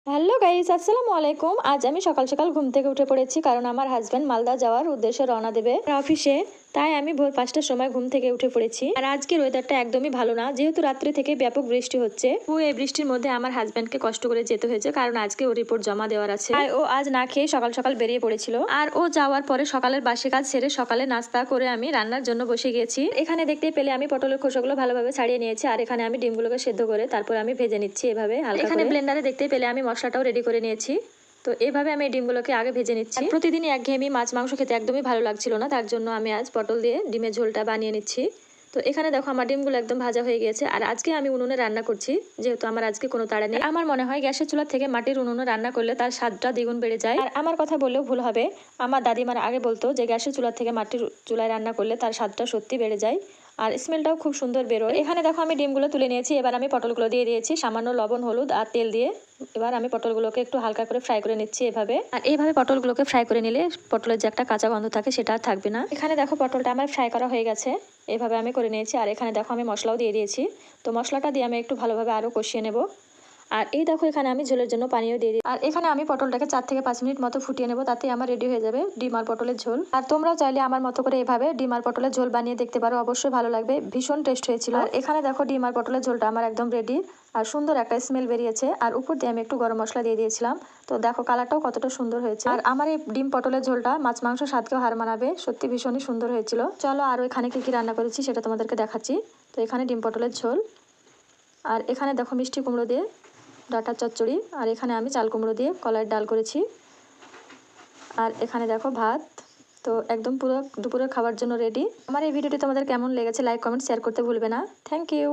Hello guys, আসসালামু আলাইকুম। আজ আমি সকাল সকাল ঘুম থেকে উঠে পড়েছি, কারণ আমার হাজব্যান্ড মালদা যাওয়ার উদ্দেশ্যে রওনা দেবে অফিসে। তাই আমি ভোর 5টার সময় ঘুম থেকে উঠে পড়েছি। আর আজকের ওয়েদারটা একদমই ভালো না, যেহেতু রাত্রি থেকে ব্যাপক বৃষ্টি হচ্ছে। এই বৃষ্টির মধ্যে আমার হাজব্যান্ডকে কষ্ট করে যেতে হয়েছে, কারণ আজকে ও রিপোর্ট জমা দেওয়ার আছে। তাই ও আজ না খেয়ে সকাল সকাল বেরিয়ে পড়েছিল। আর ও যাওয়ার পরে সকালের বাসি কাজ সেরে সকালে নাস্তা করে আমি রান্নার জন্য বসে গিয়েছি। এখানে দেখতেই পেলে আমি পটলের খোসাগুলো ভালোভাবে ছাড়িয়ে নিয়েছি, আর এখানে আমি ডিমগুলোকে সেদ্ধ করে তারপর আমি ভেজে নিচ্ছি এভাবে হালকা। এখানে ব্লেন্ডারে দেখতেই পেলে আমি মশলাটাও রেডি করে নিয়েছি। তো এভাবে আমি এই ডিমগুলোকে আগে ভেজে নিচ্ছি। প্রতিদিনই একঘেয়েমি মাছ মাংস খেতে একদমই ভালো লাগছিল না, তার জন্য আমি আজ পটল দিয়ে ডিমের ঝোলটা বানিয়ে নিচ্ছি। তো এখানে দেখো আমার ডিমগুলো একদম ভাজা হয়ে গিয়েছে। আর আজকে আমি উনুনে রান্না করছি, যেহেতু আমার আজকে কোনো তাড়া নেই। আমার মনে হয় গ্যাসের চুলা থেকে মাটির উনুনে রান্না করলে তার স্বাদটা দ্বিগুণ বেড়ে যায়। আর আমার কথা বললেও ভুল হবে, আমার দাদিমার আগে বলতো যে গ্যাসের চুলা থেকে মাটির চুলায় রান্না করলে তার স্বাদটা সত্যি বেড়ে যায়, আর স্মেলটাও খুব সুন্দর বেরোয়। এখানে দেখো আমি ডিমগুলো তুলে নিয়েছি। এবার আমি পটলগুলো দিয়ে দিয়েছি সামান্য লবণ, হলুদ আর তেল দিয়ে। এবার আমি পটলগুলোকে একটু হালকা করে ফ্রাই করে নিচ্ছি এভাবে। আর এইভাবে পটলগুলোকে ফ্রাই করে নিলে পটলের যে একটা কাঁচা গন্ধ থাকে সেটা আর থাকবে না। এখানে দেখো পটলটা আমার ফ্রাই করা হয়ে গেছে, এভাবে আমি করে নিয়েছি। আর এখানে দেখো আমি মশলাও দিয়ে দিয়েছি। তো মশলাটা দিয়ে আমি একটু ভালোভাবে আরও কষিয়ে নেব। আর এই দেখো এখানে আমি ঝোলের জন্য পানিও দিয়ে দিই। আর এখানে আমি পটলটাকে 4 থেকে 5 মিনিট মতো ফুটিয়ে নেব, তাতে আমার রেডি হয়ে যাবে ডিম আর পটলের ঝোল। আর তোমরাও চাইলে আমার মতো করে এভাবে ডিম আর পটলের ঝোল বানিয়ে দেখতে পারো, অবশ্যই ভালো লাগবে, ভীষণ টেস্ট হয়েছিল। আর এখানে দেখো ডিম আর পটলের ঝোলটা আমার একদম রেডি, আর সুন্দর একটা স্মেল বেরিয়েছে। আর উপর দিয়ে আমি একটু গরম মশলা দিয়ে দিয়েছিলাম। তো দেখো কালারটাও কতটা সুন্দর হয়েছে। আর আমার এই ডিম পটলের ঝোলটা মাছ মাংস স্বাদকেও হার মানাবে, সত্যি ভীষণই সুন্দর হয়েছিল। চলো আরও এখানে কি কি রান্না করেছি সেটা তোমাদেরকে দেখাচ্ছি। তো এখানে ডিম পটলের ঝোল, আর এখানে দেখো মিষ্টি কুমড়ো দিয়ে ডাঁটার চচ্চড়ি, আর এখানে আমি চাল কুমড়ো দিয়ে কলাইয়ের ডাল করেছি। আর এখানে দেখো ভাত। তো একদম পুরো দুপুরের খাবার জন্য রেডি। আমার এই ভিডিওটি তোমাদের কেমন লেগেছে লাইক কমেন্ট শেয়ার করতে ভুলবে না। Thank you.